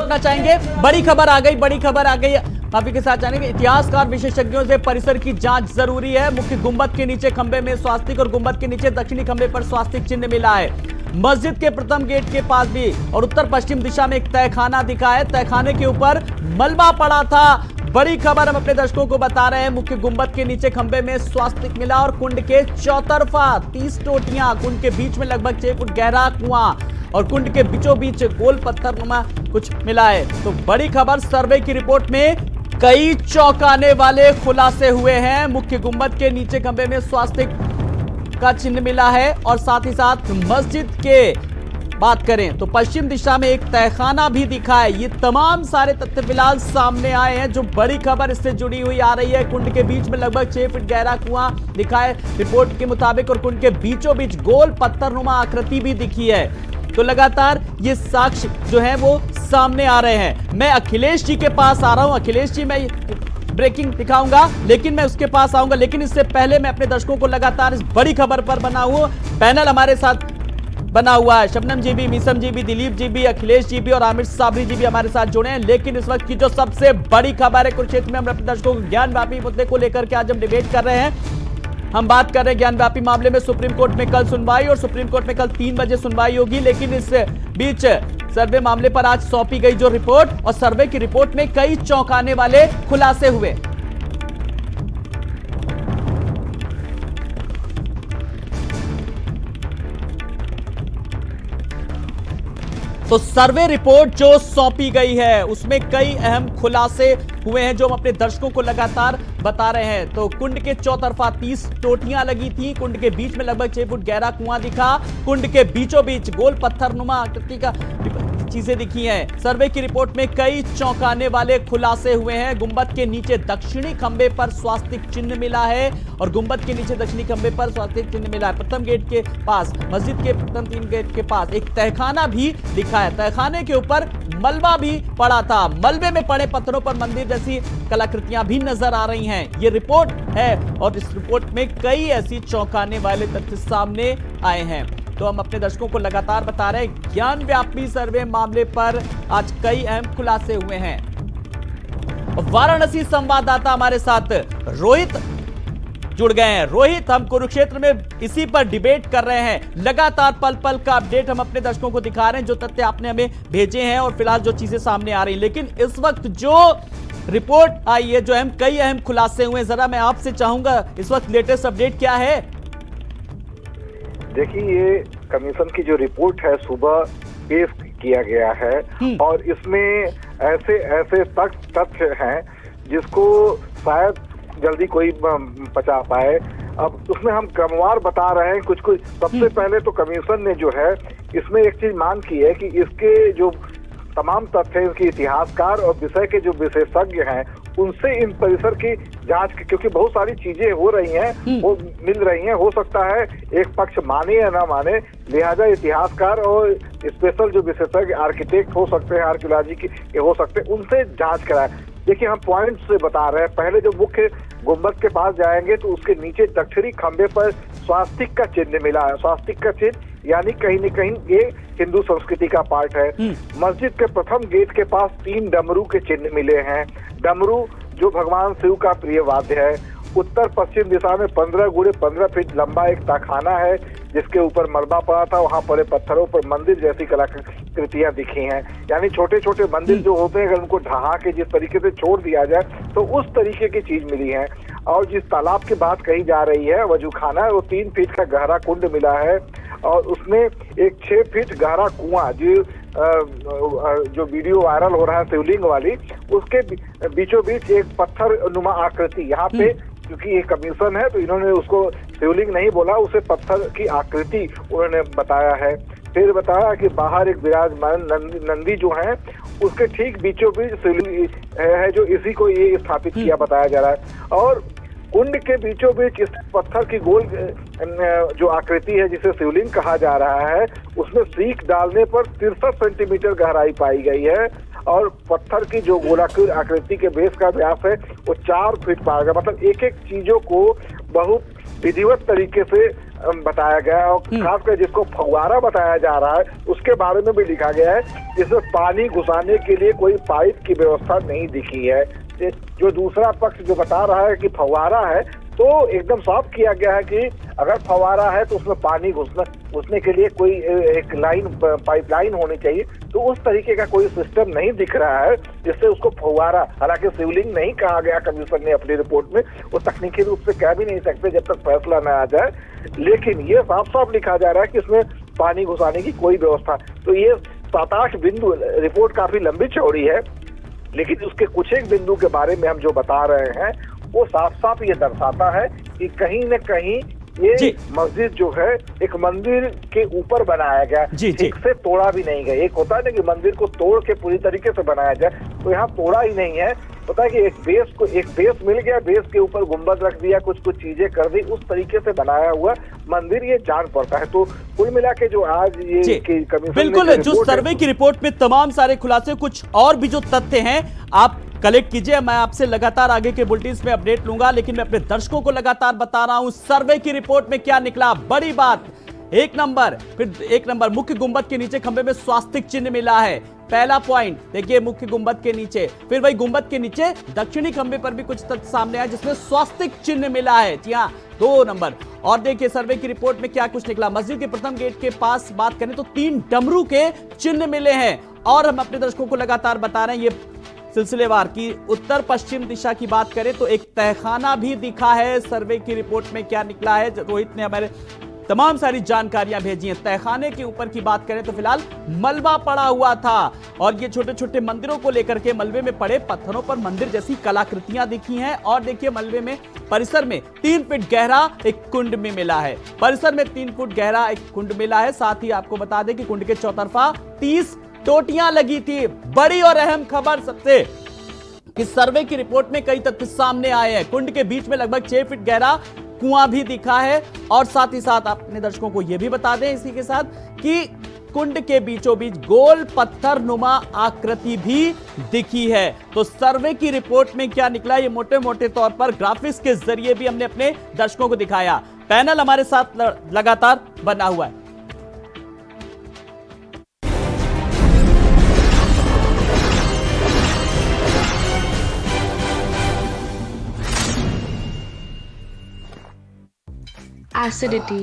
रोकना चाहेंगे। बड़ी खबर आ गई माफी के साथ जानेंगे। इतिहासकार विशेषज्ञों से परिसर की जांच जरूरी है। मुख्य गुंबद के नीचे खंबे में स्वास्तिक और गुंबद के नीचे दक्षिणी खंबे पर स्वास्तिक चिन्ह मिला है। मस्जिद के प्रथम गेट के पास भी और उत्तर पश्चिम दिशा में एक तहखाना दिखा है। तहखाने के ऊपर मलबा पड़ा था। बड़ी खबर हम अपने दर्शकों को बता रहे हैं। मुख्य गुंबद के नीचे खंबे में स्वास्तिक मिला और कुंड के चौतरफा 30 टोटियां, कुंड के बीच में लगभग 6 फुट गहरा कुआं और कुंड के बीचों बीच गोल पत्थरनुमा कुछ मिला है। तो बड़ी खबर, सर्वे की रिपोर्ट में कई चौंकाने वाले खुलासे हुए हैं। मुख्य गुंबद के नीचे खंबे में स्वास्तिक का चिन्ह मिला है और साथ ही साथ मस्जिद के बात करें तो पश्चिम दिशा में एक तहखाना भी दिखा है। ये तमाम सारे तथ्य फिलहाल सामने आए हैं जो बड़ी खबर इससे जुड़ी हुई आ रही है। कुंड के बीच में लगभग 6 फीट गहरा कुआं दिखा है रिपोर्ट के मुताबिक और कुंड के बीचों बीच गोल पत्थरनुमा आकृति भी दिखी है। तो लगातार ये साक्ष्य जो है वो सामने आ रहे हैं। मैं अखिलेश जी के पास आ रहा हूं। अखिलेश जी, मैं ब्रेकिंग दिखाऊंगा लेकिन मैं उसके पास आऊंगा, लेकिन इससे पहले मैं अपने दर्शकों को लगातार इस बड़ी खबर पर बना हुआ पैनल हमारे साथ बना हुआ है। शबनम जी भी, मीसम जी भी, दिलीप जी भी, अखिलेश जी भी और आमिर साबरी जी भी हमारे साथ जुड़े हैं। लेकिन इस वक्त की जो सबसे बड़ी खबर है कुरुक्षेत्र में, हम अपने दर्शकों को ज्ञानव्यापी मुद्दे को लेकर के आज हम डिबेट कर रहे हैं। हम बात कर रहे हैं ज्ञानव्यापी मामले में सुप्रीम कोर्ट में कल सुनवाई और सुप्रीम कोर्ट में कल 3 बजे सुनवाई होगी। लेकिन इस बीच सर्वे मामले पर आज सौंपी गई जो रिपोर्ट और सर्वे की रिपोर्ट में कई चौंकाने वाले खुलासे हुए। तो सर्वे रिपोर्ट जो सौंपी गई है उसमें कई अहम खुलासे हुए हैं जो हम अपने दर्शकों को लगातार बता रहे हैं। तो कुंड के चौतरफा 30 टोटियां लगी थी। कुंड के बीच में लगभग 6 फुट गहरा कुआं दिखा। कुंड के बीचों बीच गोल पत्थरनुमा आकृति का चीजें दिखी हैं। सर्वे की रिपोर्ट में कई चौंकाने वाले खुलासे हुए हैं। गुंबद के नीचे दक्षिणी खंबे पर स्वास्तिक चिन्ह मिला है और गुंबद के नीचे दक्षिणी खंबे पर स्वास्तिक चिन्ह मिला है। प्रथम गेट के पास, मस्जिद के प्रथम 3 गेट के पास एक तहखाना भी दिखा है। तहखाने के ऊपर मलबा भी पड़ा था। मलबे में पड़े पत्थरों पर मंदिर जैसी कलाकृतियां भी नजर आ रही हैं। ये रिपोर्ट है और इस रिपोर्ट में कई ऐसी चौंकाने वाले तथ्य सामने आए हैं। तो हम अपने दर्शकों को लगातार बता रहे हैं ज्ञानव्यापी सर्वे मामले पर आज कई अहम खुलासे हुए हैं। वाराणसी संवाददाता हमारे साथ रोहित जुड़ गए हैं। रोहित, हम कुरुक्षेत्र में इसी पर डिबेट कर रहे हैं। लगातार पल पल का अपडेट हम अपने दर्शकों को दिखा रहे हैं, जो तथ्य आपने हमें भेजे हैं और फिलहाल जो चीजें सामने आ रही हैं। लेकिन इस वक्त जो रिपोर्ट आई है, जो कई अहम खुलासे हुए हैं, जरा मैं आपसे चाहूंगा इस वक्त लेटेस्ट अपडेट क्या है? देखिए, ये कमीशन की जो रिपोर्ट है सुबह पेश किया गया है और इसमें ऐसे ऐसे तथ्य हैं जिसको शायद जल्दी कोई पचा पाए। अब उसमें हम क्रमवार बता रहे हैं कुछ। सबसे पहले तो कमीशन ने जो है इसमें एक चीज मांग की है कि इसके जो तमाम तथ्य हैं, इसके इतिहासकार और विषय के जो विशेषज्ञ हैं उनसे इन परिसर की जांच, क्योंकि बहुत सारी चीजें हो रही हैं, वो मिल रही हैं। हो सकता है एक पक्ष माने या ना माने, लिहाजा इतिहासकार और स्पेशल जो विशेषज्ञ आर्किटेक्ट हो सकते हैं, आर्कियोलॉजी के हो सकते हैं, उनसे जांच कराएं। देखिए, हम पॉइंट से बता रहे हैं। पहले जो मुख्य गुंबद के पास जाएंगे तो उसके नीचे दक्षिणी खंबे पर स्वास्तिक का चिन्ह मिला है। स्वास्तिक का चिन्ह यानी कहीं न कहीं ये हिंदू संस्कृति का पार्ट है। मस्जिद के प्रथम गेट के पास 3 डमरू के चिन्ह मिले हैं। डमरू जो भगवान शिव का प्रिय वाद्य है। उत्तर पश्चिम दिशा में 15 गुणे 15 फीट लंबा एक तहखाना है जिसके ऊपर मलबा पड़ा था। वहां पड़े पत्थरों पर मंदिर जैसी कलाकृतियां दिखी हैं। यानी छोटे छोटे मंदिर जो होते हैं, अगर उनको ढहा के जिस तरीके से छोड़ दिया जाए तो उस तरीके की चीज मिली है। और जिस तालाब की बात कही जा रही है, वजूखाना, वो 3 फीट का गहरा कुंड मिला है और उसमें एक 6 फीट गहरा कुआं जो वीडियो वायरल हो रहा है शिवलिंग वाली, उसके बीचों बीच एक पत्थर नुमा आकृति। यहाँ पे क्योंकि ये कमीशन है तो इन्होंने उसको शिवलिंग नहीं बोला, उसे पत्थर की आकृति उन्होंने बताया है। फिर बताया कि बाहर एक विराजमान नंदी जो है उसके ठीक बीचों बीच शिवलिंग है, जो इसी को ये स्थापित किया बताया जा रहा है। और कुंड के बीचों बीच इस पत्थर की गोल जो आकृति है जिसे शिवलिंग कहा जा रहा है, उसमें सीख डालने पर 63 सेंटीमीटर गहराई पाई गई है और पत्थर की जो गोलाकार आकृति के बेस का व्यास है वो 4 फीट पाएगा। मतलब एक एक चीजों को बहुत विधिवत तरीके से बताया गया है, और खासकर जिसको फव्वारा बताया जा रहा है उसके बारे में भी लिखा गया है, जिसमें पानी घुसाने के लिए कोई पाइप की व्यवस्था नहीं दिखी है। जो दूसरा पक्ष जो बता रहा है कि फव्वारा है, तो एकदम साफ किया गया है कि अगर फव्वारा है तो उसमें पानी घुसने के लिए कोई एक लाइन, पाइपलाइन होनी चाहिए। तो उस तरीके का कोई सिस्टम नहीं दिख रहा है जिससे उसको फव्वारा, हालांकि शिवलिंग नहीं कहा गया कमीशन ने अपनी रिपोर्ट में, वो तकनीकी रूप से कह भी नहीं सकते जब तक फैसला न आ जाए, लेकिन ये साफ साफ लिखा जा रहा है कि इसमें पानी घुसाने की कोई व्यवस्था। तो ये 7-8 बिंदु, रिपोर्ट काफी लंबी चौड़ी है, लेकिन उसके कुछ एक बिंदु के बारे में हम जो बता रहे हैं वो साफ साफ ये दर्शाता है कि कहीं न कहीं ये मस्जिद जो है एक मंदिर के ऊपर बनाया गया, ठीक से तोड़ा भी नहीं गया। एक होता है ना कि मंदिर को तोड़ के पूरी तरीके से बनाया जाए, तो यहाँ तोड़ा ही नहीं है। पता है कि एक बेस मिल गया, बेस के ऊपर गुंबद रख दिया, कुछ चीजें कर दी, उस तरीके से बनाया हुआ मंदिर ये जान पड़ता है। तो कुल मिला के जो आज ये कमीशन, बिल्कुल जो सर्वे की रिपोर्ट में तमाम सारे खुलासे, कुछ और भी जो तथ्य हैं आप कलेक्ट कीजिए, मैं आपसे लगातार आगे के बुलेटिन में अपडेट लूंगा, लेकिन मैं अपने दर्शकों को लगातार बता रहा हूं सर्वे की रिपोर्ट में क्या निकला। बड़ी बात, एक नंबर मुख्य गुंबद के नीचे खंबे में स्वास्तिक चिन्ह मिला है। पहला पॉइंट देखिए, मुख्य गुंबद के नीचे, फिर वही गुंबद के नीचे दक्षिणी खंबे पर भी कुछ तथ्य सामने आए जिसमें स्वास्तिक चिन्ह मिला है। जी हां, 2 नंबर। और देखिए सर्वे की रिपोर्ट में क्या कुछ निकला। मस्जिद के प्रथम गेट के पास बात करें तो 3 डमरू के चिन्ह मिले हैं, और हम अपने दर्शकों को लगातार बता रहे हैं ये सिलसिलेवार की उत्तर पश्चिम दिशा की बात करें तो एक तहखाना भी दिखा है। सर्वे की रिपोर्ट में क्या निकला है, रोहित ने हमारे तमाम सारी जानकारियां भेजी हैं। तहखाने के ऊपर की बात करें तो फिलहाल मलबा पड़ा हुआ था, और ये छोटे छोटे मंदिरों को लेकर के मलबे में पड़े पत्थरों पर मंदिर जैसी कलाकृतियां दिखी हैं। और देखिए मलबे में परिसर में 3 फीट गहरा एक कुंड भी मिला है। परिसर में 3 फुट गहरा एक कुंड मिला है। साथ ही आपको बता दें कि कुंड के चौतरफा 30 टोटियां लगी थी। बड़ी और अहम खबर सबसे कि सर्वे की रिपोर्ट में कई तथ्य सामने आए हैं। कुंड के बीच में लगभग 6 फीट गहरा कुआं भी दिखा है, और साथ ही साथ अपने दर्शकों को यह भी बता दें इसी के साथ कि कुंड के बीचों बीच गोल पत्थर नुमा आकृति भी दिखी है। तो सर्वे की रिपोर्ट में क्या निकला, ये मोटे मोटे तौर पर ग्राफिक्स के जरिए भी हमने अपने दर्शकों को दिखाया। पैनल हमारे साथ लगातार बना हुआ है। acidity